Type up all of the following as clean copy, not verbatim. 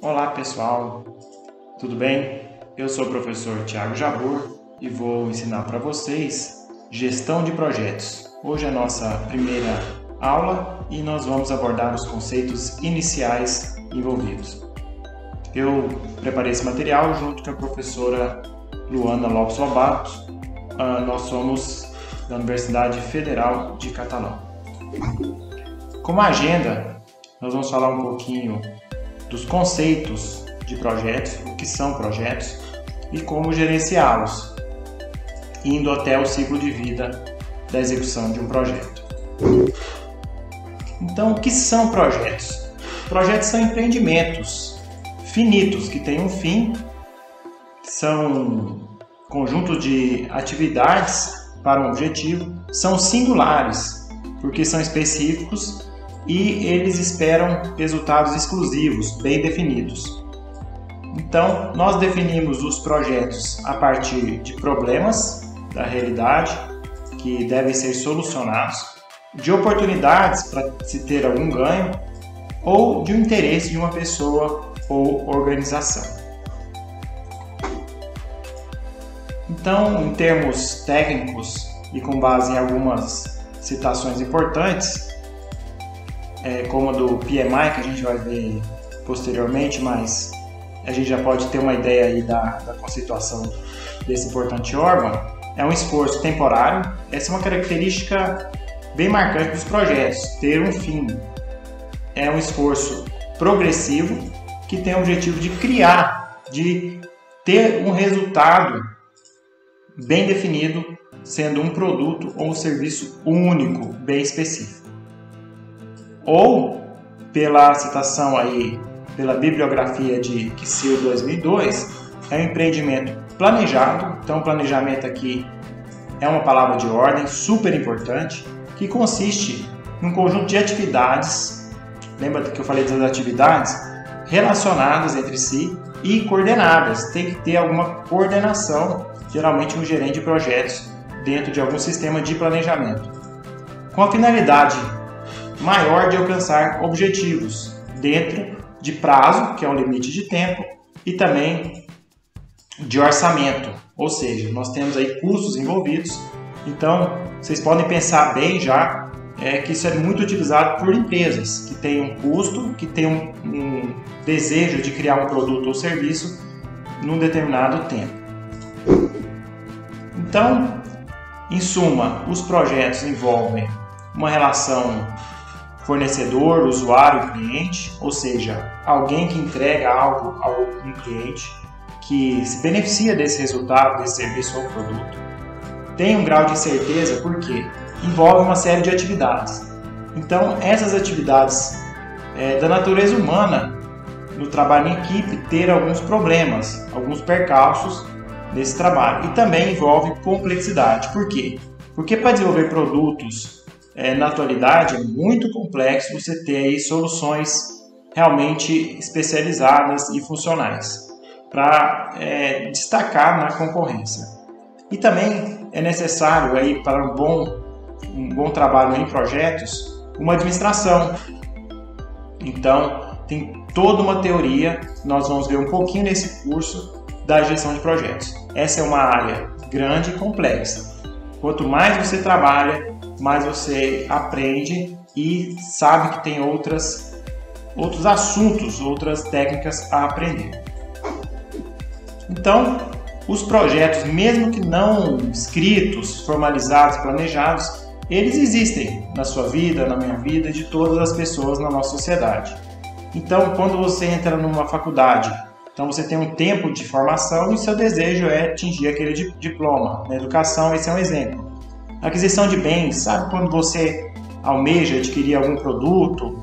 Olá pessoal, tudo bem? Eu sou o professor Thiago Jabor e vou ensinar para vocês gestão de projetos. Hoje é a nossa primeira aula e nós vamos abordar os conceitos iniciais envolvidos. Eu preparei esse material junto com a professora Luana Lopes Lobato. Nós somos da Universidade Federal de Catalão. Como agenda, nós vamos falar um pouquinho dos conceitos de projetos, o que são projetos e como gerenciá-los, indo até o ciclo de vida da execução de um projeto. Então, o que são projetos? Projetos são empreendimentos finitos que têm um fim, são conjuntos de atividades para um objetivo, são singulares, porque são específicos e eles esperam resultados exclusivos, bem definidos. Então, nós definimos os projetos a partir de problemas da realidade que devem ser solucionados, de oportunidades para se ter algum ganho ou de um interesse de uma pessoa ou organização. Então, em termos técnicos e com base em algumas citações importantes, como a do PMI, que a gente vai ver posteriormente, mas a gente já pode ter uma ideia aí da conceituação desse importante órgão, é um esforço temporário. Essa é uma característica bem marcante dos projetos, ter um fim. É um esforço progressivo que tem o objetivo de criar, de ter um resultado bem definido, sendo um produto ou um serviço único, bem específico. Ou, pela citação aí, pela bibliografia de Ksil 2002, é um empreendimento planejado. Então, planejamento aqui é uma palavra de ordem super importante, que consiste em um conjunto de atividades, lembra que eu falei das atividades? Relacionadas entre si e coordenadas. Tem que ter alguma coordenação, geralmente um gerente de projetos, dentro de algum sistema de planejamento, com a finalidade maior de alcançar objetivos dentro de prazo, que é o limite de tempo, e também de orçamento, ou seja, nós temos aí custos envolvidos. Então, vocês podem pensar bem já que isso é muito utilizado por empresas que têm um custo, que têm um desejo de criar um produto ou serviço num determinado tempo. Então, em suma, os projetos envolvem uma relação fornecedor, usuário, cliente, ou seja, alguém que entrega algo a um cliente que se beneficia desse resultado, desse serviço ou produto. Tem um grau de incerteza porque envolve uma série de atividades. Então, essas atividades da natureza humana, no trabalho em equipe, ter alguns problemas, alguns percalços nesse trabalho. E também envolve complexidade. Por quê? Porque para desenvolver produtos na atualidade é muito complexo você ter aí soluções realmente especializadas e funcionais para destacar na concorrência. E também é necessário aí para um bom trabalho em projetos uma administração. Então tem toda uma teoria, nós vamos ver um pouquinho nesse curso da gestão de projetos. Essa é uma área grande e complexa. Quanto mais você trabalha, mais você aprende e sabe que tem outros assuntos, outras técnicas a aprender. Então, os projetos, mesmo que não escritos, formalizados, planejados, eles existem na sua vida, na minha vida, de todas as pessoas na nossa sociedade. Então, quando você entra numa faculdade, então você tem um tempo de formação e seu desejo é atingir aquele diploma. Na educação, esse é um exemplo. Aquisição de bens, sabe quando você almeja adquirir algum produto?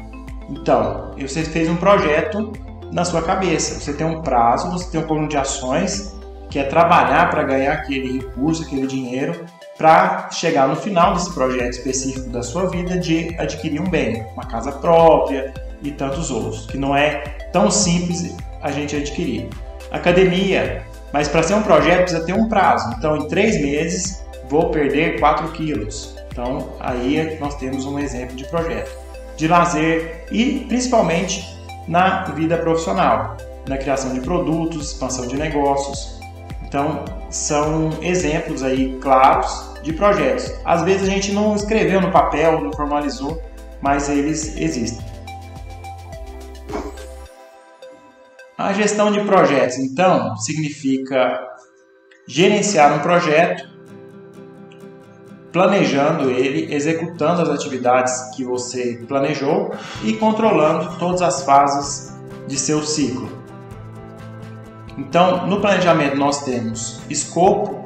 Então, você fez um projeto na sua cabeça, você tem um prazo, você tem um conjunto de ações, que é trabalhar para ganhar aquele recurso, aquele dinheiro, para chegar no final desse projeto específico da sua vida de adquirir um bem, uma casa própria e tantos outros, que não é tão simples a gente adquirir. Academia, mas para ser um projeto precisa ter um prazo, então em 3 meses vou perder 4 quilos. Então aí nós temos um exemplo de projeto. De lazer e principalmente na vida profissional, na criação de produtos, expansão de negócios. Então, são exemplos aí claros de projetos. Às vezes a gente não escreveu no papel, não formalizou, mas eles existem. A gestão de projetos, então, significa gerenciar um projeto, planejando ele, executando as atividades que você planejou e controlando todas as fases de seu ciclo. Então, no planejamento nós temos escopo,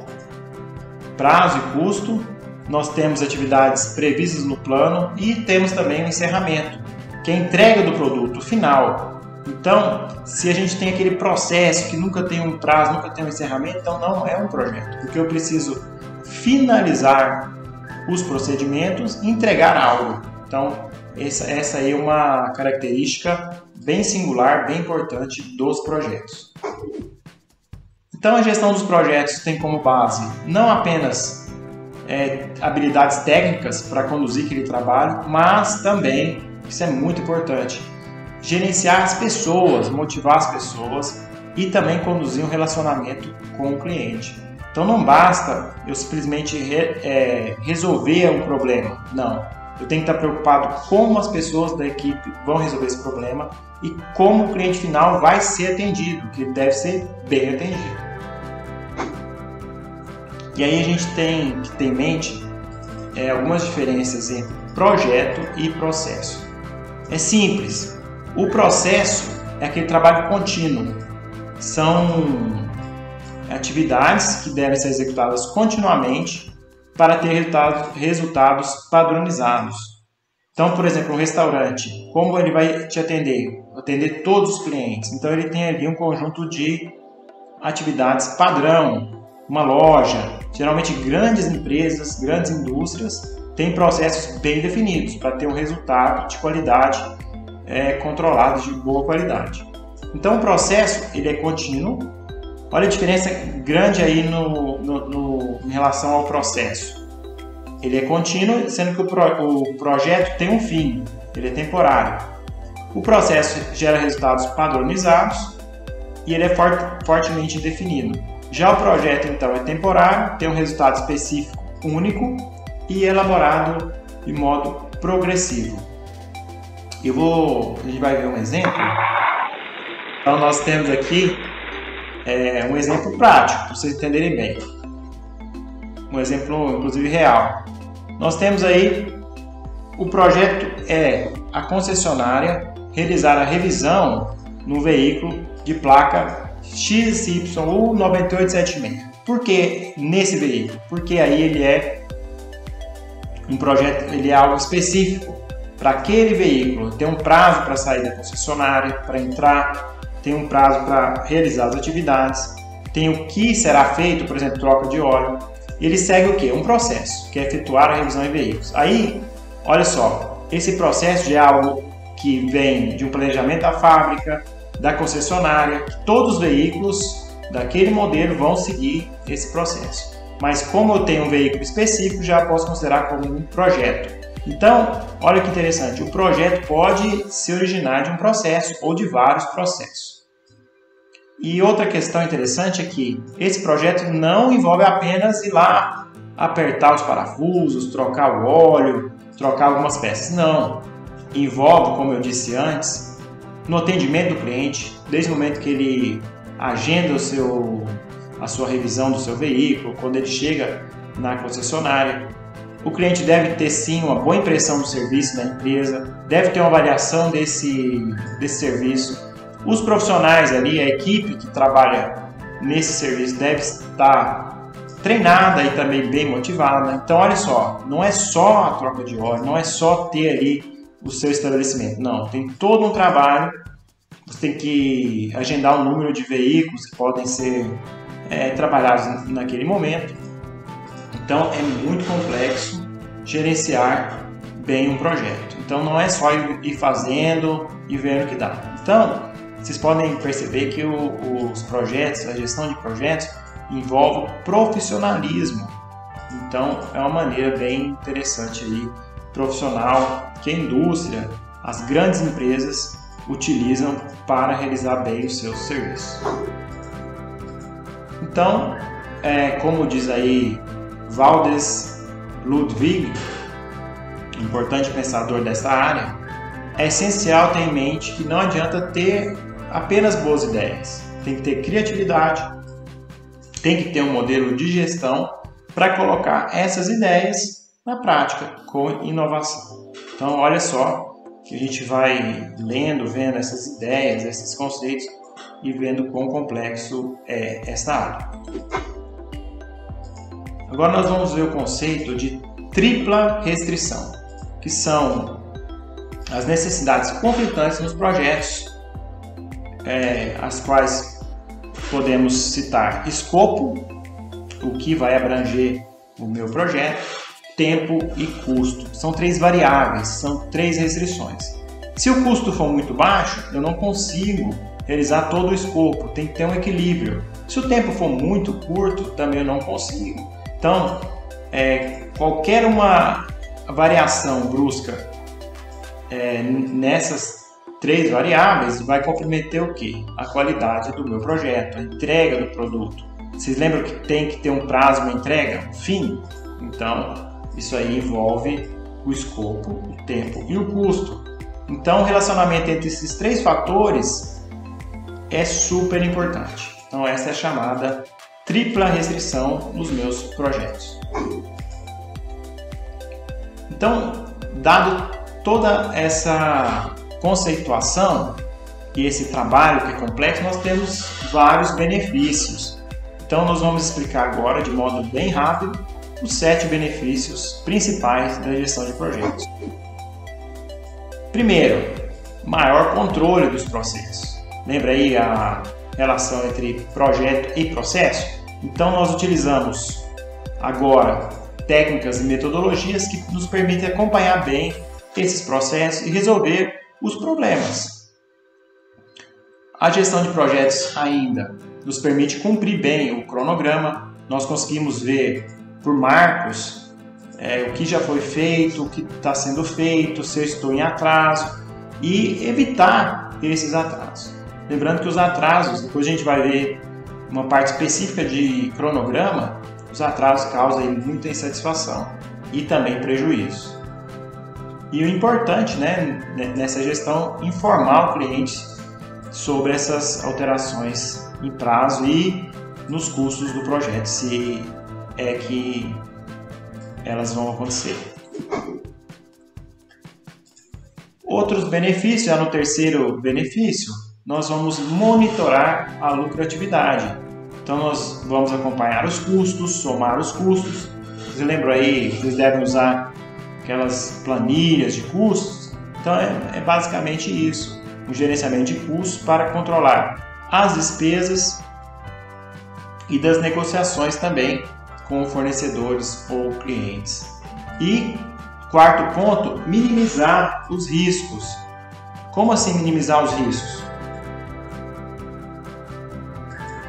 prazo e custo, nós temos atividades previstas no plano e temos também o encerramento, que é a entrega do produto final. Então, se a gente tem aquele processo que nunca tem um prazo, nunca tem um encerramento, então não é um projeto, porque eu preciso finalizar os procedimentos e entregar algo. Então, essa aí é uma característica bem singular, bem importante dos projetos. Então, a gestão dos projetos tem como base não apenas habilidades técnicas para conduzir aquele trabalho, mas também, isso é muito importante, gerenciar as pessoas, motivar as pessoas e também conduzir um relacionamento com o cliente. Então não basta eu simplesmente resolver um problema, não. Eu tenho que estar preocupado como as pessoas da equipe vão resolver esse problema e como o cliente final vai ser atendido, que ele deve ser bem atendido. E aí a gente tem que ter em mente algumas diferenças entre projeto e processo. É simples. O processo é aquele trabalho contínuo. São atividades que devem ser executadas continuamente para ter resultados padronizados. Então, por exemplo, um restaurante, como ele vai te atender? Atender todos os clientes. Então, ele tem ali um conjunto de atividades padrão. Uma loja, geralmente grandes empresas, grandes indústrias, têm processos bem definidos para ter um resultado de qualidade controlado, de boa qualidade. Então, o processo ele é contínuo. Olha a diferença grande aí em relação ao processo. Ele é contínuo, sendo que o projeto tem um fim, ele é temporário. O processo gera resultados padronizados e ele é fortemente definido. Já o projeto, então, é temporário, tem um resultado específico único e elaborado de modo progressivo. A gente vai ver um exemplo. Então, nós temos aqui um exemplo prático, para vocês entenderem bem. Um exemplo, inclusive, real. Nós temos aí, o projeto é a concessionária realizar a revisão no veículo de placa XYU 9876. Por que nesse veículo? Porque aí ele é um projeto, ele é algo específico para aquele veículo. Tem um prazo para sair da concessionária, para entrar, tem um prazo para realizar as atividades, tem o que será feito, por exemplo, troca de óleo. Ele segue o quê? Um processo, que é efetuar a revisão em veículos. Aí, olha só, esse processo já é algo que vem de um planejamento da fábrica, da concessionária, que todos os veículos daquele modelo vão seguir esse processo. Mas como eu tenho um veículo específico, já posso considerar como um projeto. Então, olha que interessante, o projeto pode se originar de um processo ou de vários processos. E outra questão interessante é que esse projeto não envolve apenas ir lá apertar os parafusos, trocar o óleo, trocar algumas peças. Não. Envolve, como eu disse antes, no atendimento do cliente, desde o momento que ele agenda a sua revisão do seu veículo, quando ele chega na concessionária. O cliente deve ter sim uma boa impressão do serviço da empresa, deve ter uma avaliação desse serviço. Os profissionais ali, a equipe que trabalha nesse serviço deve estar treinada e também bem motivada. Então, olha só, não é só a troca de óleo, não é só ter ali o seu estabelecimento. Não, tem todo um trabalho. Você tem que agendar um número de veículos que podem ser trabalhados naquele momento. Então, é muito complexo gerenciar bem um projeto. Então, não é só ir fazendo e vendo o que dá. Então, vocês podem perceber que os projetos, a gestão de projetos, envolve profissionalismo. Então, é uma maneira bem interessante aí, profissional, que a indústria, as grandes empresas utilizam para realizar bem os seus serviços. Então, como diz aí Valdes Ludwig, importante pensador dessa área, é essencial ter em mente que não adianta ter apenas boas ideias. Tem que ter criatividade, tem que ter um modelo de gestão para colocar essas ideias na prática com inovação. Então, olha só que a gente vai vendo essas ideias, esses conceitos e vendo quão complexo é essa área. Agora nós vamos ver o conceito de tripla restrição, que são as necessidades conflitantes nos projetos, as quais podemos citar escopo, o que vai abranger o meu projeto, tempo e custo. São 3 variáveis, são 3 restrições. Se o custo for muito baixo, eu não consigo realizar todo o escopo, tem que ter um equilíbrio. Se o tempo for muito curto, também eu não consigo. Então, qualquer uma variação brusca nessas 3 variáveis vai comprometer o quê? A qualidade do meu projeto, a entrega do produto. Vocês lembram que tem que ter um prazo, uma entrega, um fim? Então, isso aí envolve o escopo, o tempo e o custo. Então, o relacionamento entre esses 3 fatores é super importante. Então, essa é a chamada tripla restrição nos meus projetos. Então, dado toda essa conceituação e esse trabalho que é complexo, nós temos vários benefícios. Então, nós vamos explicar agora, de modo bem rápido, os 7 benefícios principais da gestão de projetos. Primeiro, maior controle dos processos. Lembra aí a relação entre projeto e processo? Então, nós utilizamos agora técnicas e metodologias que nos permitem acompanhar bem esses processos e resolver os problemas. A gestão de projetos ainda nos permite cumprir bem o cronograma. Nós conseguimos ver por marcos o que já foi feito, o que está sendo feito, se eu estou em atraso e evitar esses atrasos. Lembrando que os atrasos, depois a gente vai ver uma parte específica de cronograma, os atrasos causam aí muita insatisfação e também prejuízo. E o importante, nessa gestão, informar o cliente sobre essas alterações em prazo e nos custos do projeto, se é que elas vão acontecer. Outros benefícios, no terceiro benefício, nós vamos monitorar a lucratividade. Então nós vamos acompanhar os custos, somar os custos. Vocês lembram aí, vocês devem usar aquelas planilhas de custos? Então é basicamente isso, um gerenciamento de custos para controlar as despesas e das negociações também com fornecedores ou clientes. E quarto ponto, minimizar os riscos. Como assim minimizar os riscos?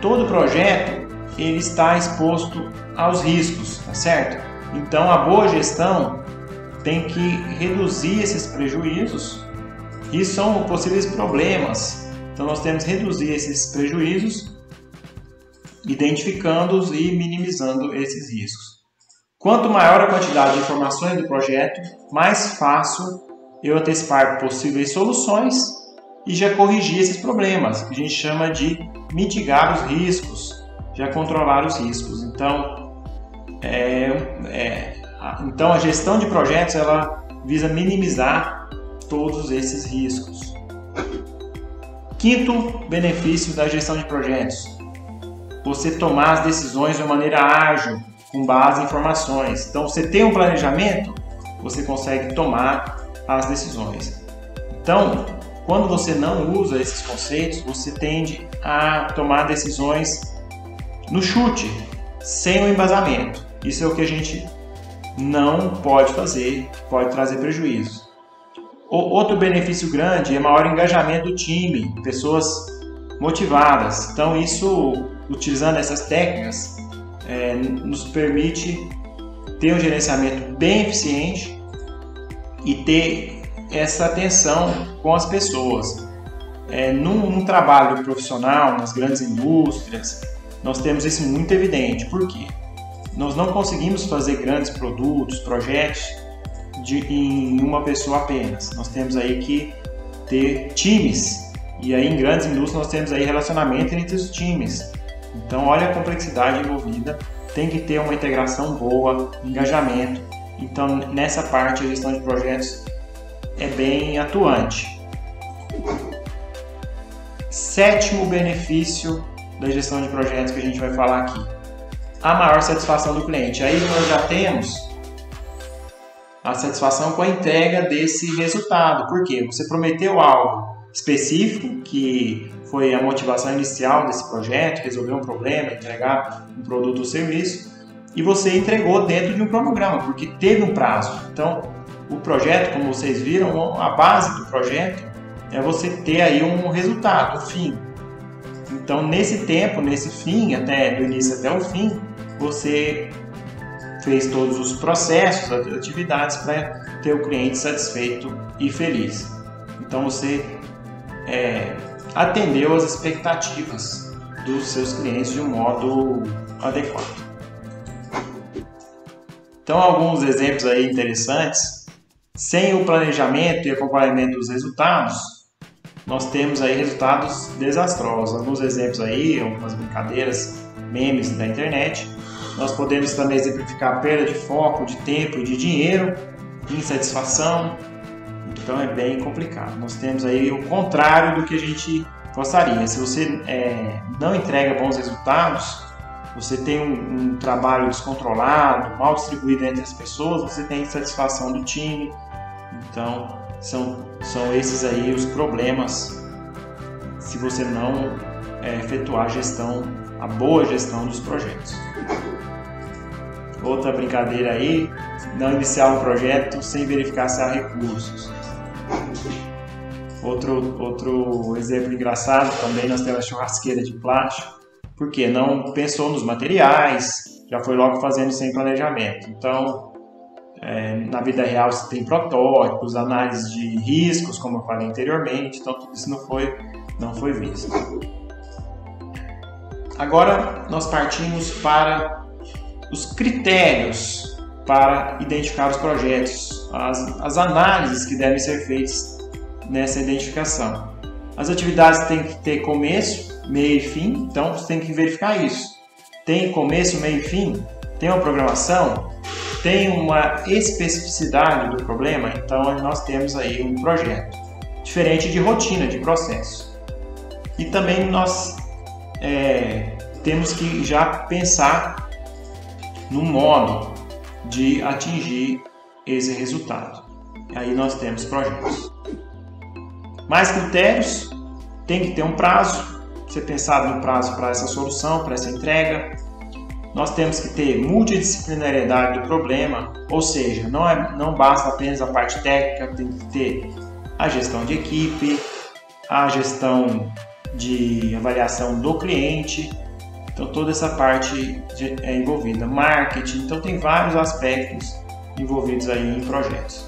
Todo projeto ele está exposto aos riscos, tá certo? Então a boa gestão tem que reduzir esses prejuízos e são possíveis problemas. Então nós temos que reduzir esses prejuízos, identificando-os e minimizando esses riscos. Quanto maior a quantidade de informações do projeto, mais fácil eu antecipar possíveis soluções e já corrigir esses problemas, que a gente chama de mitigar os riscos, já controlar os riscos. Então, a gestão de projetos ela visa minimizar todos esses riscos. Quinto benefício da gestão de projetos: você tomar as decisões de uma maneira ágil, com base em informações. Então, você tem um planejamento, você consegue tomar as decisões. Então, quando você não usa esses conceitos, você tende a tomar decisões no chute, sem o embasamento. Isso é o que a gente não pode fazer, pode trazer prejuízo. Outro benefício grande é maior engajamento do time, pessoas motivadas. Então, isso, utilizando essas técnicas, nos permite ter um gerenciamento bem eficiente e ter essa atenção com as pessoas. num trabalho profissional, nas grandes indústrias, nós temos isso muito evidente. Por quê? Nós não conseguimos fazer grandes produtos, projetos em uma pessoa apenas. Nós temos aí que ter times, e aí em grandes indústrias nós temos aí relacionamento entre os times. Então olha a complexidade envolvida, tem que ter uma integração boa, engajamento. Então nessa parte a gestão de projetos é bem atuante. Sétimo benefício da gestão de projetos que a gente vai falar aqui: a maior satisfação do cliente. Aí nós já temos a satisfação com a entrega desse resultado. Por quê? Você prometeu algo específico, que foi a motivação inicial desse projeto, resolver um problema, entregar um produto ou serviço, e você entregou dentro de um cronograma, porque teve um prazo. Então, o projeto, como vocês viram, a base do projeto é você ter aí um resultado, um fim. Então, nesse tempo, nesse fim, até do início até o fim, você fez todos os processos, as atividades para ter o cliente satisfeito e feliz. Então você atendeu às expectativas dos seus clientes de um modo adequado. Então alguns exemplos aí interessantes: sem o planejamento e acompanhamento dos resultados, nós temos aí resultados desastrosos. Alguns exemplos aí, algumas brincadeiras, memes da internet. Nós podemos também exemplificar a perda de foco, de tempo e de dinheiro, insatisfação. Então é bem complicado. Nós temos aí o contrário do que a gente gostaria. Se você não entrega bons resultados, você tem um trabalho descontrolado, mal distribuído entre as pessoas, você tem insatisfação do time. Então são esses aí os problemas se você não efetuar a boa gestão dos projetos. Outra brincadeira aí: não iniciar um projeto sem verificar se há recursos. Outro exemplo engraçado também, nós temos a churrasqueira de plástico, porque não pensou nos materiais, já foi logo fazendo sem planejamento. Então, na vida real você tem protótipos, análise de riscos, como eu falei anteriormente, então tudo isso não foi visto. Agora nós partimos para os critérios para identificar os projetos, as análises que devem ser feitas nessa identificação. As atividades têm que ter começo, meio e fim, então você tem que verificar isso. Tem começo, meio e fim? Tem uma programação? Tem uma especificidade do problema? Então nós temos aí um projeto, diferente de rotina, de processo. E também nós temos que já pensar no modo de atingir esse resultado. Aí nós temos projetos. Mais critérios: tem que ter um prazo, ser pensado no prazo para essa solução, para essa entrega. Nós temos que ter multidisciplinariedade do problema, ou seja, não basta apenas a parte técnica, tem que ter a gestão de equipe, a gestão de avaliação do cliente. Então toda essa parte é envolvida, marketing, então tem vários aspectos envolvidos aí em projetos.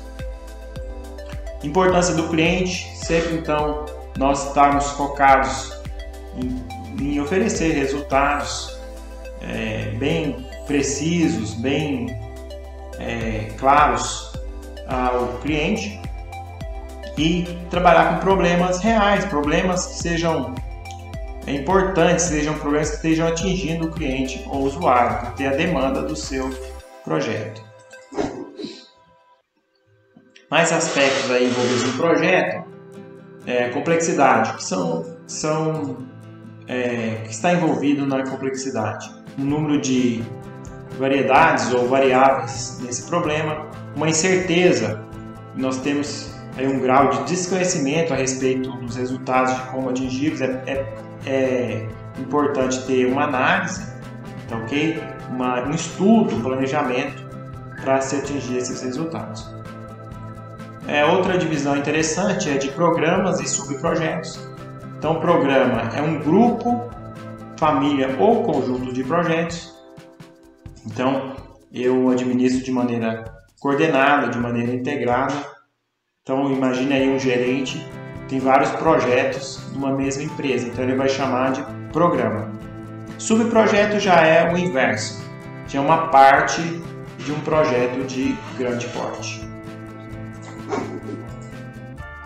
Importância do cliente: sempre então nós estarmos focados em oferecer resultados bem precisos, bem claros ao cliente, e trabalhar com problemas reais, problemas que sejam importantes, sejam problemas que estejam atingindo o cliente ou o usuário, para ter a demanda do seu projeto. Mais aspectos aí envolvidos no projeto: complexidade, que está envolvido na complexidade, o número de variedades ou variáveis nesse problema, uma incerteza, nós temos aí um grau de desconhecimento a respeito dos resultados, de como atingi-los. É importante ter uma análise, tá ok? Um estudo, um planejamento para se atingir esses resultados. Outra divisão interessante é de programas e subprojetos. Então, programa é um grupo, família ou conjunto de projetos. Então, eu administro de maneira coordenada, de maneira integrada. Então, imagine aí um gerente tem vários projetos numa mesma empresa, então ele vai chamar de programa. Subprojeto já é o inverso, já é uma parte de um projeto de grande porte.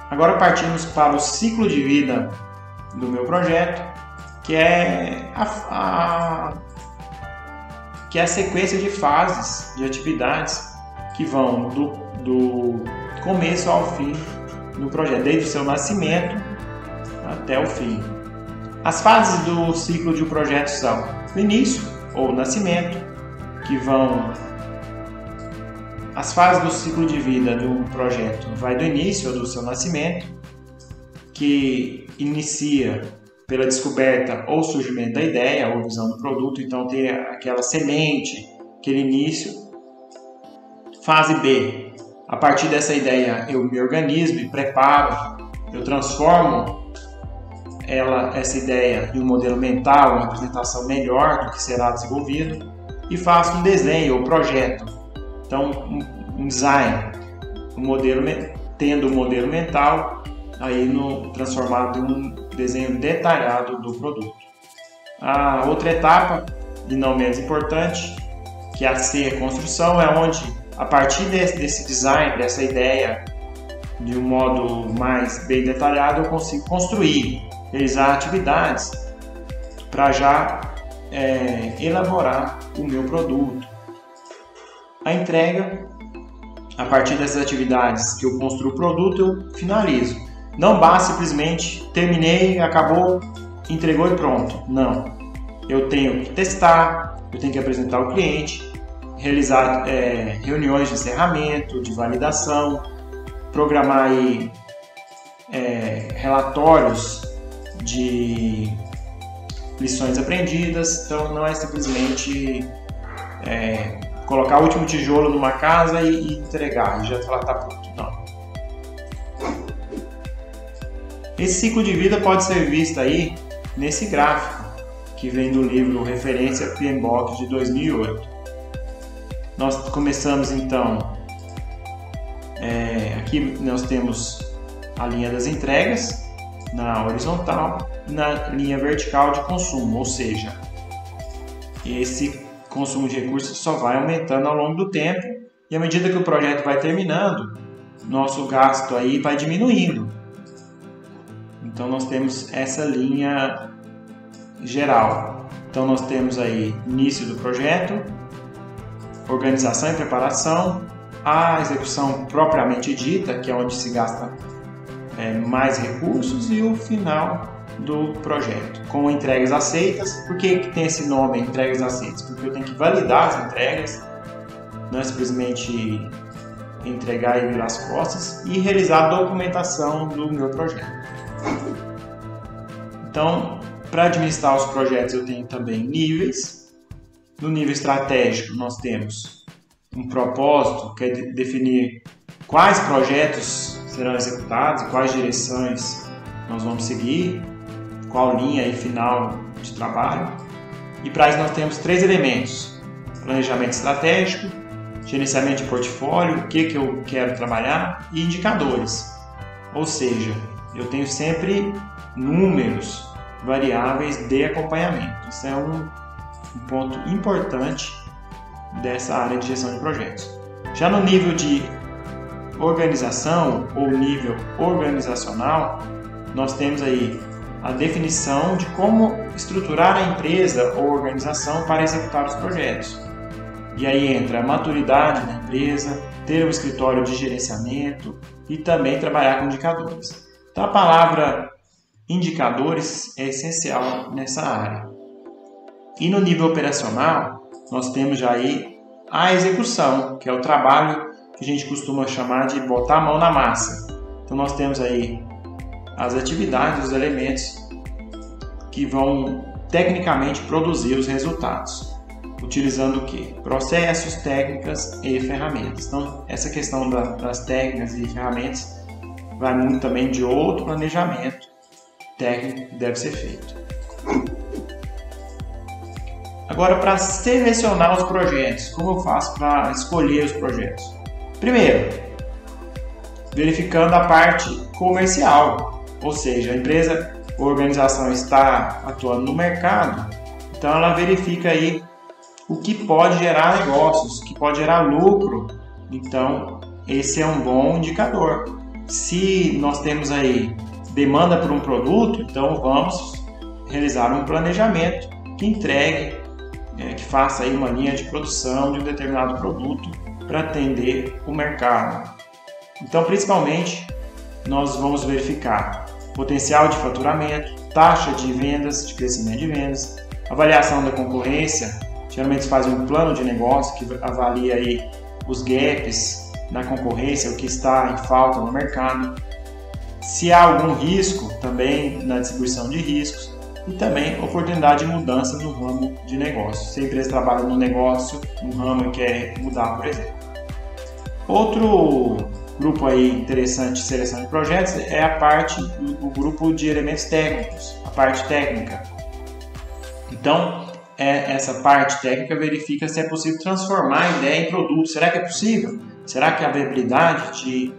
Agora partimos para o ciclo de vida do meu projeto, que é a sequência de fases, de atividades que vão do começo ao fim do projeto, desde o seu nascimento até o fim. As fases do ciclo de um projeto são o início ou nascimento, que vão... As fases do ciclo de vida do projeto vai do início ou do seu nascimento, que inicia pela descoberta ou surgimento da ideia ou visão do produto, então tem aquela semente, aquele início. Fase B, a partir dessa ideia eu me organizo, me preparo, eu transformo essa ideia em um modelo mental, uma representação melhor do que será desenvolvido, e faço um desenho ou projeto. Então, um design, tendo um modelo mental, aí transformado em um desenho detalhado do produto. A outra etapa, e não menos importante, que é a C, a construção, é onde, a partir desse design, dessa ideia, de um modo mais bem detalhado, eu consigo construir, realizar atividades para já elaborar o meu produto. A entrega, a partir dessas atividades que eu construo o produto, eu finalizo. Não basta simplesmente terminei, acabou, entregou e pronto. Não. Eu tenho que testar, eu tenho que apresentar ao cliente, realizar reuniões de encerramento, de validação, programar aí, relatórios de lições aprendidas. Então não é simplesmente colocar o último tijolo numa casa e entregar e já falar tá pronto. Não. Esse ciclo de vida pode ser visto aí nesse gráfico que vem do livro Referência PMBOK de 2008. Nós começamos então, aqui nós temos a linha das entregas na horizontal e na linha vertical de consumo, ou seja, esse consumo de recursos só vai aumentando ao longo do tempo e à medida que o projeto vai terminando, nosso gasto aí vai diminuindo. Então nós temos essa linha geral. Então nós temos aí início do projeto, organização e preparação, a execução propriamente dita, que é onde se gasta mais recursos, e o final do projeto, com entregas aceitas. Por que tem esse nome, entregas aceitas? Porque eu tenho que validar as entregas, não é simplesmente entregar e virar as costas, e realizar a documentação do meu projeto. Então, para administrar os projetos eu tenho também níveis. No nível estratégico nós temos um propósito, que é definir quais projetos serão executados, quais direções nós vamos seguir, qual linha e final de trabalho. E para isso nós temos 3 elementos: planejamento estratégico, gerenciamento de portfólio, o que eu quero trabalhar, e indicadores. Ou seja, eu tenho sempre números, variáveis de acompanhamento. Isso é um ponto importante dessa área de gestão de projetos. Já no nível de organização ou nível organizacional, nós temos aí a definição de como estruturar a empresa ou organização para executar os projetos. E aí entra a maturidade da empresa, ter um escritório de gerenciamento e também trabalhar com indicadores. Então a palavra indicadores é essencial nessa área. E no nível operacional, nós temos já aí a execução, que é o trabalho que a gente costuma chamar de botar a mão na massa. Então nós temos aí as atividades, os elementos que vão tecnicamente produzir os resultados, utilizando o quê? Processos, técnicas e ferramentas. Então essa questão das técnicas e ferramentas vai muito também de outro planejamento técnico que deve ser feito. Agora, para selecionar os projetos, como eu faço para escolher os projetos? Primeiro, verificando a parte comercial. ou seja, a empresa ou organização está atuando no mercado, então ela verifica aí o que pode gerar negócios, o que pode gerar lucro. Então esse é um bom indicador. Se nós temos aí demanda por um produto, então vamos realizar um planejamento que entregue, que faça aí uma linha de produção de um determinado produto para atender o mercado. Então, principalmente, nós vamos verificar potencial de faturamento, taxa de vendas, de crescimento de vendas, avaliação da concorrência. Geralmente se faz um plano de negócio que avalia aí os gaps na concorrência, o que está em falta no mercado, se há algum risco também na distribuição de riscos e também oportunidade de mudança no ramo de negócio. Se a empresa trabalha no negócio, no ramo e quer mudar, por exemplo. Outro grupo aí interessante de seleção de projetos é a parte do grupo de elementos técnicos, a parte técnica. Então, essa parte técnica verifica se é possível transformar a ideia em produto. Será que é possível? Será que a viabilidade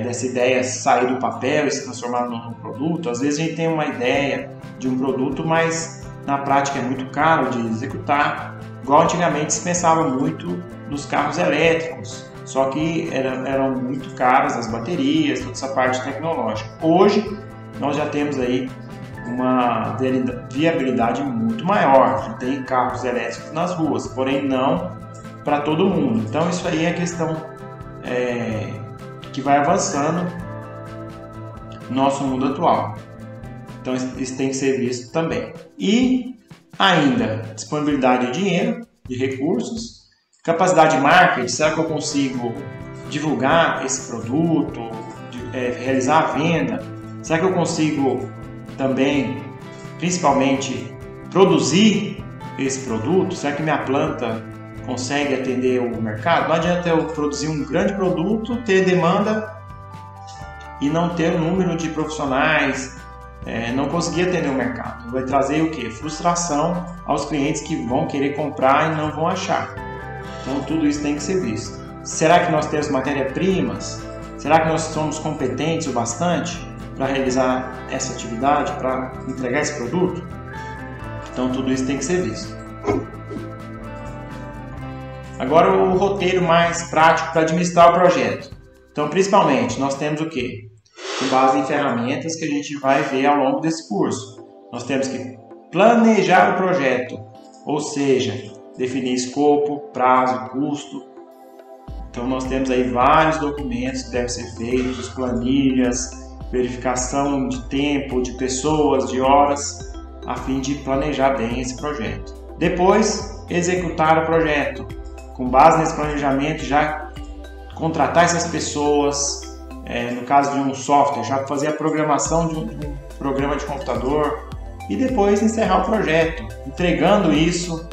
dessa ideia sair do papel e se transformar num produto? Às vezes a gente tem uma ideia de um produto, mas na prática é muito caro de executar. Igual antigamente se pensava muito nos carros elétricos, só que eram muito caras as baterias, toda essa parte tecnológica. Hoje nós já temos aí uma viabilidade muito maior, já tem carros elétricos nas ruas, porém não para todo mundo. Então isso aí é questão que vai avançando no nosso mundo atual. Então isso tem que ser visto também. E ainda, disponibilidade de dinheiro, de recursos, capacidade de marketing. Será que eu consigo divulgar esse produto, realizar a venda? Será que eu consigo também, principalmente, produzir esse produto? Será que minha planta consegue atender o mercado? Não adianta eu produzir um grande produto, ter demanda e não ter um número de profissionais, não conseguir atender o mercado. Vai trazer o quê? Frustração aos clientes que vão querer comprar e não vão achar. Então tudo isso tem que ser visto. Será que nós temos matéria-primas? Será que nós somos competentes o bastante para realizar essa atividade, para entregar esse produto? Então tudo isso tem que ser visto. Agora o roteiro mais prático para administrar o projeto. Então principalmente nós temos o quê? Com base em ferramentas que a gente vai ver ao longo desse curso. Nós temos que planejar o projeto, ou seja, definir escopo, prazo, custo. Então nós temos aí vários documentos que devem ser feitos, planilhas, verificação de tempo, de pessoas, de horas, a fim de planejar bem esse projeto. Depois, executar o projeto. Com base nesse planejamento, já contratar essas pessoas, no caso de um software, já fazer a programação de um programa de computador e depois encerrar o projeto, entregando isso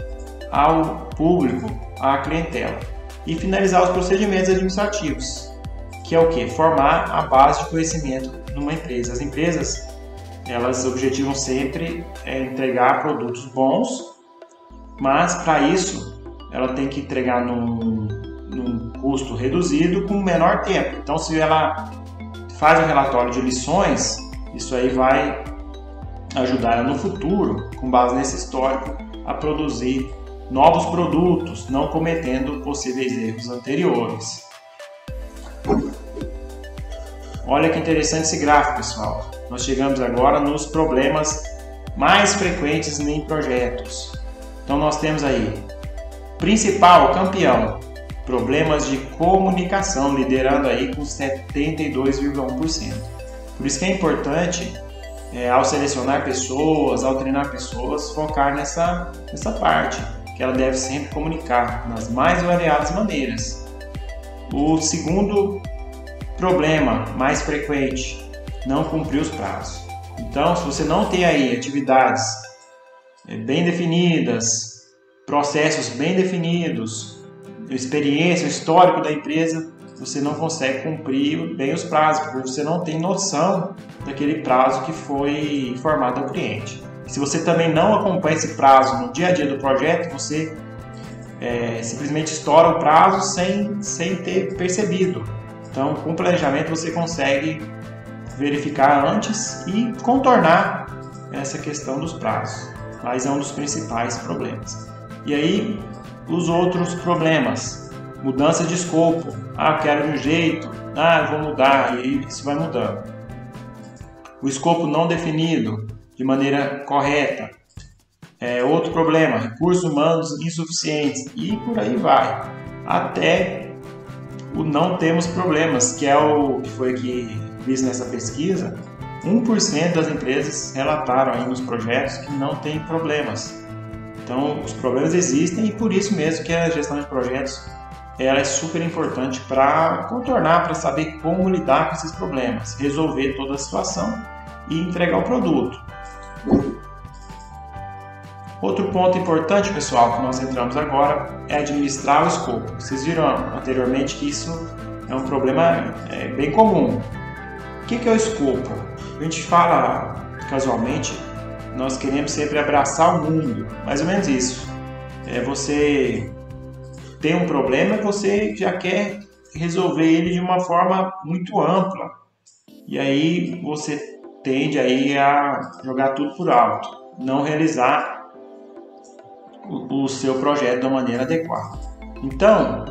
ao público, à clientela. E finalizar os procedimentos administrativos, que é o quê? Formar a base de conhecimento numa empresa. As empresas, elas objetivam sempre entregar produtos bons, mas para isso ela tem que entregar num custo reduzido com menor tempo. Então, se ela faz um relatório de lições, isso aí vai ajudar ela no futuro, com base nesse histórico, a produzir novos produtos, não cometendo possíveis erros anteriores. Olha que interessante esse gráfico, pessoal. Nós chegamos agora nos problemas mais frequentes em projetos. Então nós temos aí, principal, campeão, problemas de comunicação, liderando aí com 72,1%. Por isso que é importante, ao selecionar pessoas, ao treinar pessoas, focar nessa parte, que ela deve sempre comunicar nas mais variadas maneiras. O segundo problema mais frequente, não cumprir os prazos. Então, se você não tem aí atividades bem definidas, processos bem definidos, experiência, histórico da empresa, você não consegue cumprir bem os prazos, porque você não tem noção daquele prazo que foi informado ao cliente. Se você também não acompanha esse prazo no dia a dia do projeto, você simplesmente estoura o prazo sem ter percebido. Então, com planejamento você consegue verificar antes e contornar essa questão dos prazos, mas é um dos principais problemas. E aí, os outros problemas, mudança de escopo, eu quero de um jeito, eu vou mudar, e isso vai mudando. O escopo não definido de maneira correta, outro problema, recursos humanos insuficientes, e por aí vai, até o não temos problemas, que é o que foi aqui visto nessa pesquisa. 1% das empresas relataram aí nos projetos que não tem problemas. Então, os problemas existem e por isso mesmo que a gestão de projetos ela é super importante para contornar, para saber como lidar com esses problemas, resolver toda a situação e entregar o produto. Outro ponto importante, pessoal, que nós entramos agora é administrar o escopo. Vocês viram anteriormente que isso é um problema bem comum. O que é o escopo? A gente fala casualmente, nós queremos sempre abraçar o mundo, mais ou menos isso. Você tem um problema e você já quer resolver ele de uma forma muito ampla. E aí você tende aí a jogar tudo por alto, não realizar o seu projeto da maneira adequada. Então,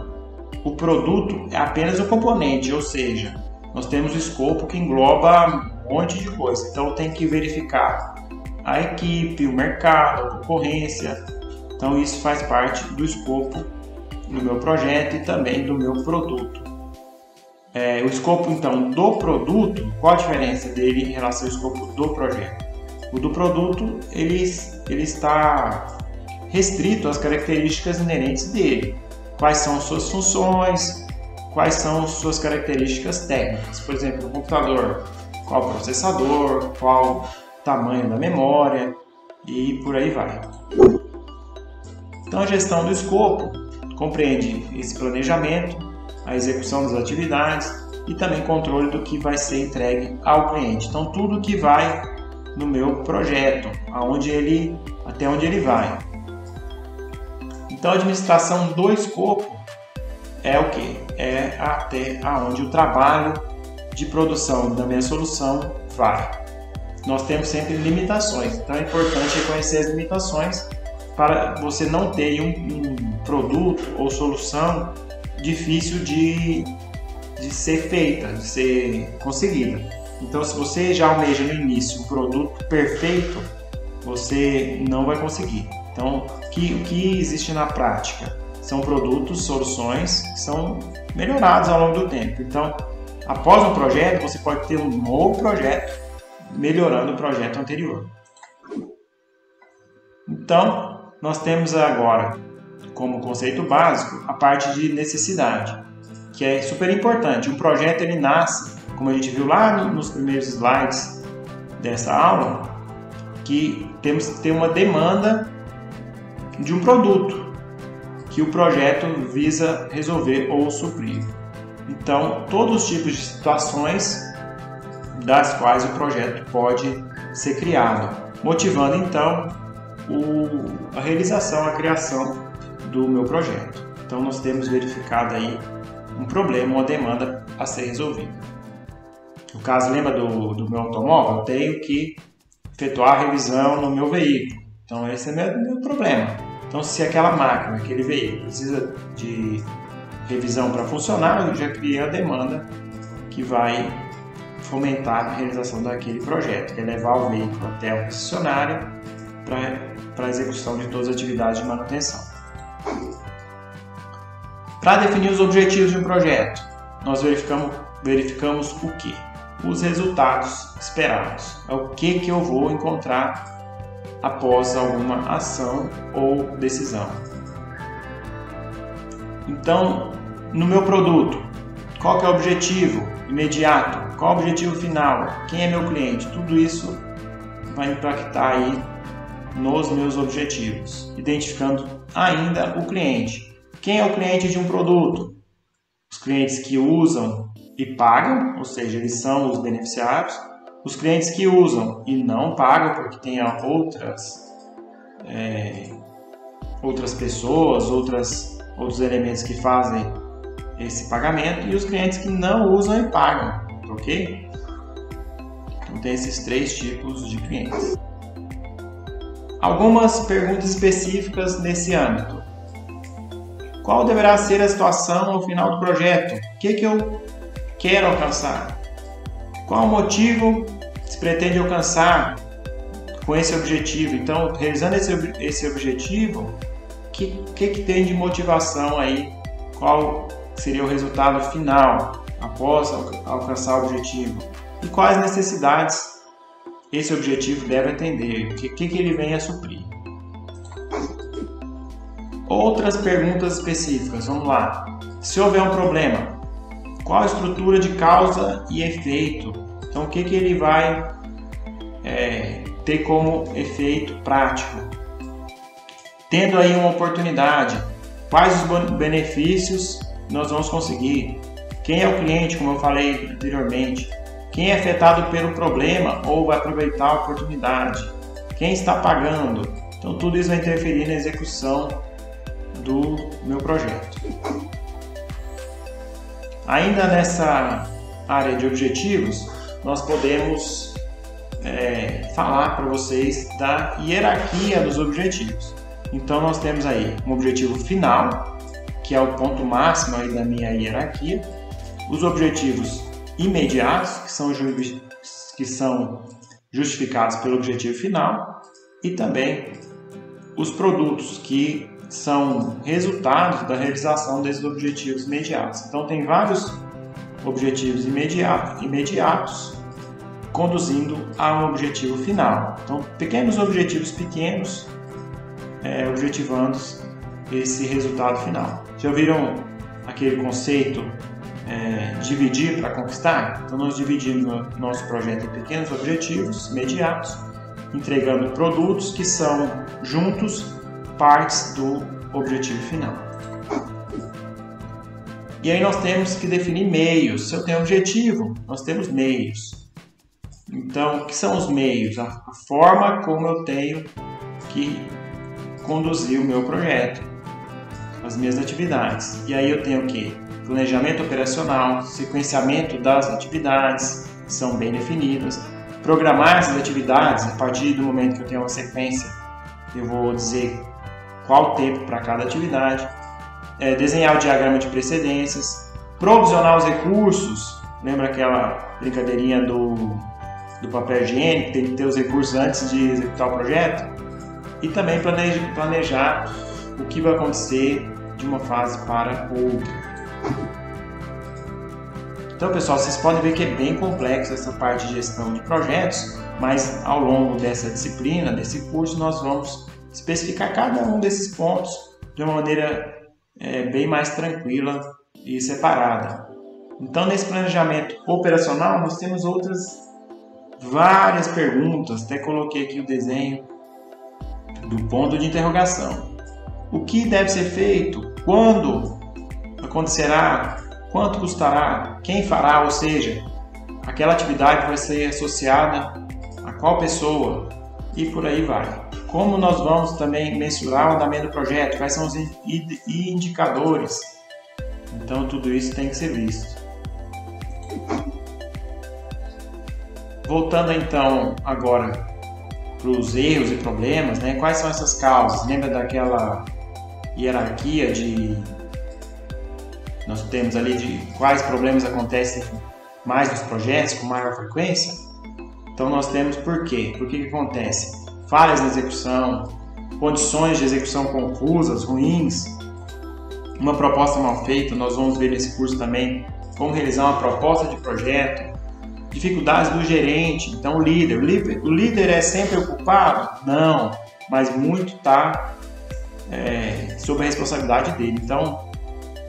o produto é apenas o componente, ou seja, nós temos o escopo que engloba um monte de coisa. Então, tem que verificar a equipe, o mercado, a concorrência. Então, isso faz parte do escopo do meu projeto e também do meu produto. O escopo, então, do produto, qual a diferença dele em relação ao escopo do projeto? O do produto, ele está restrito às características inerentes dele. Quais são suas funções, quais são suas características técnicas. Por exemplo, o computador, qual o processador, qual o tamanho da memória e por aí vai. Então, a gestão do escopo compreende esse planejamento, a execução das atividades e também controle do que vai ser entregue ao cliente. Então, tudo que vai no meu projeto, até onde ele vai. Então, a administração do escopo é o que? É até onde o trabalho de produção da minha solução vai. Nós temos sempre limitações, então é importante reconhecer as limitações para você não ter um produto ou solução difícil de ser feita, de ser conseguida. Então, se você já almeja no início um produto perfeito, você não vai conseguir. Então, o que existe na prática? São produtos, soluções que são melhorados ao longo do tempo. Então, após um projeto, você pode ter um novo projeto melhorando o projeto anterior. Então, nós temos agora, como conceito básico, a parte de necessidade, que é super importante. Um projeto ele nasce, como a gente viu lá nos primeiros slides dessa aula, que temos que ter uma demanda de um produto que o projeto visa resolver ou suprir. Então, todos os tipos de situações das quais o projeto pode ser criado, motivando então a realização, a criação do meu projeto. Então, nós temos verificado aí um problema, uma demanda a ser resolvida. No caso, lembra do meu automóvel? Eu tenho que efetuar a revisão no meu veículo. Então, esse é meu problema. Então, se aquela máquina, aquele veículo precisa de revisão para funcionar, eu já criei a demanda que vai fomentar a realização daquele projeto, que é levar o veículo até o concessionário para a execução de todas as atividades de manutenção. Para definir os objetivos de um projeto, nós verificamos o que? Os resultados esperados. É o que eu vou encontrar após alguma ação ou decisão. Então, no meu produto, qual que é o objetivo imediato? Qual é o objetivo final? Quem é meu cliente? Tudo isso vai impactar aí nos meus objetivos, identificando ainda o cliente. Quem é o cliente de um produto? Os clientes que usam e pagam, ou seja, eles são os beneficiários. Os clientes que usam e não pagam, porque tem outras pessoas, outros elementos que fazem esse pagamento. E os clientes que não usam e pagam, ok? Então, tem esses 3 tipos de clientes. Algumas perguntas específicas nesse âmbito. Qual deverá ser a situação ao final do projeto? O que eu quero alcançar? Qual o motivo que se pretende alcançar com esse objetivo? Então, realizando esse objetivo, o que tem de motivação aí? Qual seria o resultado final após alcançar o objetivo? E quais necessidades esse objetivo deve atender? O que ele vem a suprir? Outras perguntas específicas, vamos lá. Se houver um problema, qual a estrutura de causa e efeito? Então, o que ele vai ter como efeito prático? Tendo aí uma oportunidade, quais os benefícios nós vamos conseguir? Quem é o cliente, como eu falei anteriormente? Quem é afetado pelo problema ou vai aproveitar a oportunidade? Quem está pagando? Então, tudo isso vai interferir na execução do meu projeto. Ainda nessa área de objetivos, nós podemos falar para vocês da hierarquia dos objetivos. Então, nós temos aí um objetivo final, que é o ponto máximo aí da minha hierarquia, os objetivos imediatos, que são justificados pelo objetivo final, e também os produtos que são resultados da realização desses objetivos imediatos. Então, tem vários objetivos imediatos conduzindo a um objetivo final. Então, pequenos objetivos pequenos objetivando esse resultado final. Já ouviram aquele conceito dividir para conquistar? Então, nós dividimos o nosso projeto em pequenos objetivos imediatos, entregando produtos que são juntos partes do objetivo final. E aí nós temos que definir meios. Se eu tenho objetivo, nós temos meios. Então, o que são os meios? A forma como eu tenho que conduzir o meu projeto, as minhas atividades. E aí eu tenho o quê? Planejamento operacional, sequenciamento das atividades, que são bem definidas. Programar essas atividades, a partir do momento que eu tenho uma sequência, eu vou dizer qual o tempo para cada atividade. Desenhar o diagrama de precedências, provisionar os recursos. Lembra aquela brincadeirinha do papel higiênico, tem que ter os recursos antes de executar o projeto? E também planejar o que vai acontecer de uma fase para outra. Então, pessoal, vocês podem ver que é bem complexo essa parte de gestão de projetos, mas ao longo dessa disciplina, desse curso, nós vamos especificar cada um desses pontos de uma maneira bem mais tranquila e separada. Então, nesse planejamento operacional, nós temos várias perguntas, até coloquei aqui o desenho do ponto de interrogação. O que deve ser feito? Quando acontecerá? Quanto custará? Quem fará? Ou seja, aquela atividade vai ser associada a qual pessoa? E por aí vai. Como nós vamos também mensurar o andamento do projeto? Quais são os indicadores? Então, tudo isso tem que ser visto. Voltando então agora para os erros e problemas, né? Quais são essas causas? Lembra daquela hierarquia nós temos ali de quais problemas acontecem mais nos projetos com maior frequência? Então nós temos por quê? Por que acontece? Falhas na execução, condições de execução confusas, ruins, uma proposta mal feita. Nós vamos ver nesse curso também como realizar uma proposta de projeto, dificuldades do gerente. Então o líder é sempre o culpado? Não, mas muito está sob a responsabilidade dele. Então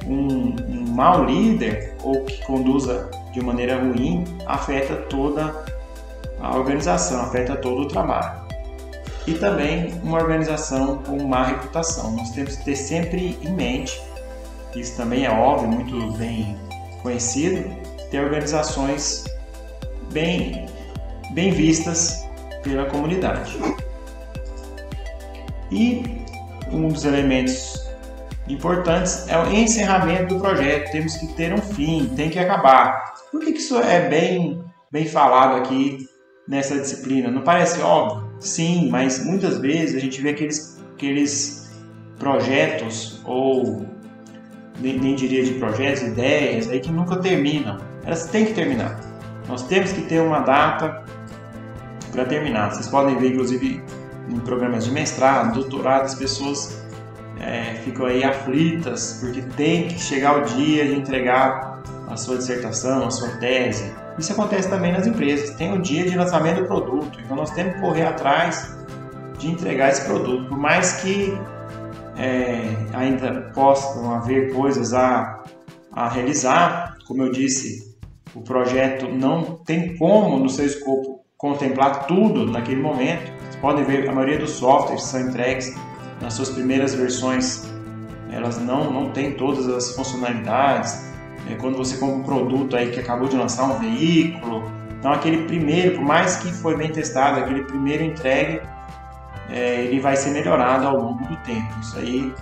um mau líder ou que conduza de maneira ruim afeta toda a organização, afeta todo o trabalho. E também uma organização com má reputação. Nós temos que ter sempre em mente, isso também é óbvio, muito bem conhecido, ter organizações bem vistas pela comunidade. E um dos elementos importantes é o encerramento do projeto. Temos que ter um fim, tem que acabar. Por que isso é bem falado aqui nessa disciplina. Não parece óbvio? Sim, mas muitas vezes a gente vê aqueles projetos, ou nem diria de projetos, ideias, aí que nunca terminam. Elas têm que terminar. Nós temos que ter uma data para terminar. Vocês podem ver, inclusive, em programas de mestrado, doutorado, as pessoas ficam aí aflitas porque tem que chegar o dia de entregar a sua dissertação, a sua tese. Isso acontece também nas empresas. Tem o dia de lançamento do produto, então nós temos que correr atrás de entregar esse produto. Por mais que ainda possam haver coisas a realizar, como eu disse, o projeto não tem como no seu escopo contemplar tudo naquele momento. Vocês podem ver, a maioria dos softwares que são entregues nas suas primeiras versões, elas não têm todas as funcionalidades. Quando você compra um produto aí que acabou de lançar um veículo, então aquele primeiro, por mais que foi bem testado, aquele primeiro entregue, ele vai ser melhorado ao longo do tempo. Isso aí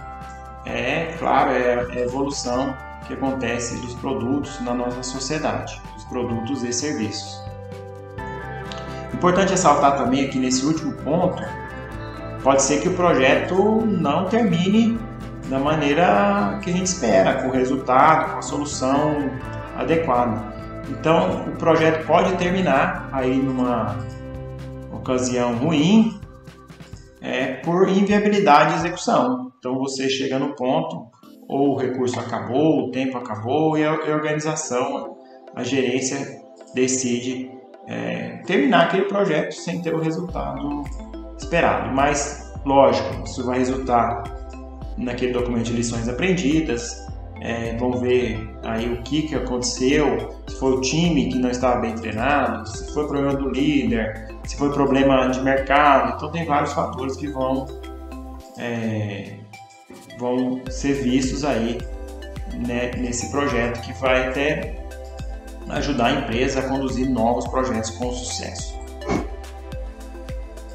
claro, é a evolução que acontece dos produtos na nossa sociedade, dos produtos e serviços. Importante ressaltar também aqui nesse último ponto, pode ser que o projeto não termine da maneira que a gente espera, com o resultado, com a solução adequada. Então, o projeto pode terminar aí numa ocasião ruim, por inviabilidade de execução. Então, você chega no ponto, ou o recurso acabou, o tempo acabou, e a organização, a gerência decide terminar aquele projeto sem ter o resultado esperado. Mas, lógico, isso vai resultar naquele documento de lições aprendidas. Vão ver aí o que aconteceu, se foi o time que não estava bem treinado, se foi problema do líder, se foi problema de mercado. Então tem vários fatores que vão ser vistos aí, né, nesse projeto, que vai até ajudar a empresa a conduzir novos projetos com sucesso.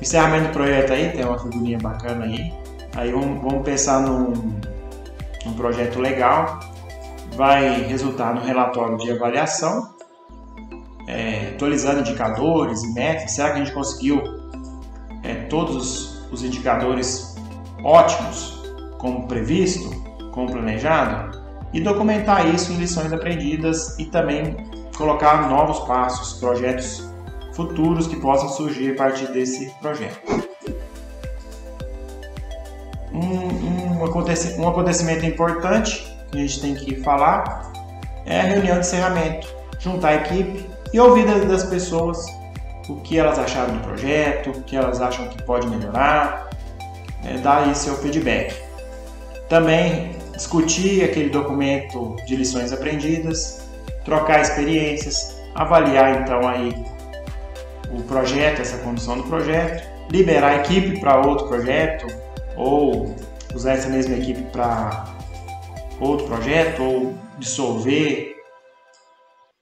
Encerramento do projeto aí, tem uma figurinha bacana aí. Aí vamos pensar num projeto legal. Vai resultar no relatório de avaliação, atualizando indicadores e métricas. Será que a gente conseguiu todos os indicadores ótimos, como previsto, como planejado? E documentar isso em lições aprendidas e também colocar novos passos, projetos futuros que possam surgir a partir desse projeto. Um acontecimento importante que a gente tem que falar é a reunião de encerramento. Juntar a equipe e ouvir das pessoas o que elas acharam do projeto, o que elas acham que pode melhorar, dar aí seu feedback. Também discutir aquele documento de lições aprendidas, trocar experiências, avaliar então aí o projeto, essa condução do projeto, liberar a equipe para outro projeto, ou usar essa mesma equipe para outro projeto, ou dissolver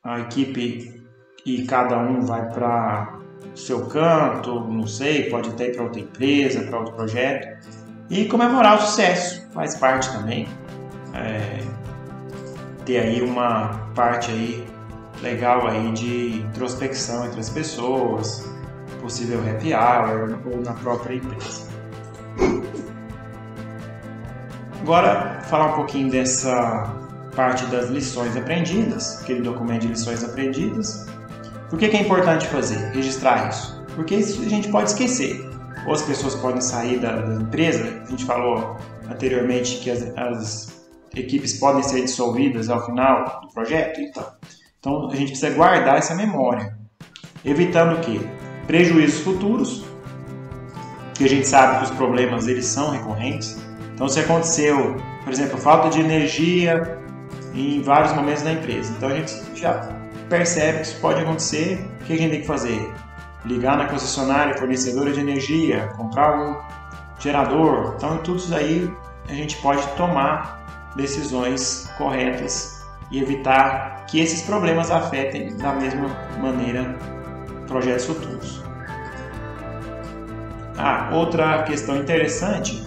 a equipe e cada um vai para o seu canto, não sei, pode até ir para outra empresa, para outro projeto, e comemorar o sucesso, faz parte também. Ter aí uma parte aí legal aí de introspecção entre as pessoas, possível happy hour ou na própria empresa. Agora, falar um pouquinho dessa parte das lições aprendidas, aquele documento de lições aprendidas. Por que é importante fazer? Registrar isso. Porque isso a gente pode esquecer. Ou as pessoas podem sair da empresa. A gente falou anteriormente que as equipes podem ser dissolvidas ao final do projeto. Então a gente precisa guardar essa memória, evitando o quê? Prejuízos futuros, que a gente sabe que os problemas eles são recorrentes. Então, se aconteceu, por exemplo, falta de energia em vários momentos da empresa, então a gente já percebe que isso pode acontecer. O que a gente tem que fazer? Ligar na concessionária fornecedora de energia, comprar um gerador. Então, tudo isso aí a gente pode tomar decisões corretas e evitar que esses problemas afetem da mesma maneira projetos futuros. Outra questão interessante,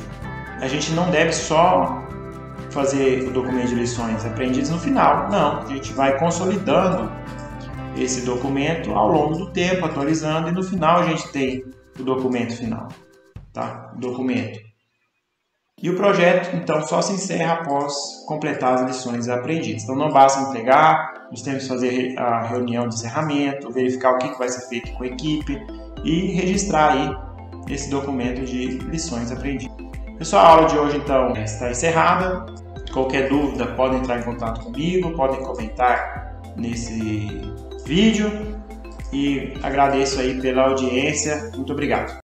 a gente não deve só fazer o documento de lições aprendidas no final. Não, a gente vai consolidando esse documento ao longo do tempo, atualizando, e no final a gente tem o documento final, tá? E o projeto, então, só se encerra após completar as lições aprendidas. Então, não basta entregar, nós temos que fazer a reunião de encerramento, verificar o que vai ser feito com a equipe e registrar aí esse documento de lições aprendidas. Pessoal, a aula de hoje, então, está encerrada. Qualquer dúvida, podem entrar em contato comigo, podem comentar nesse vídeo. E agradeço aí pela audiência. Muito obrigado.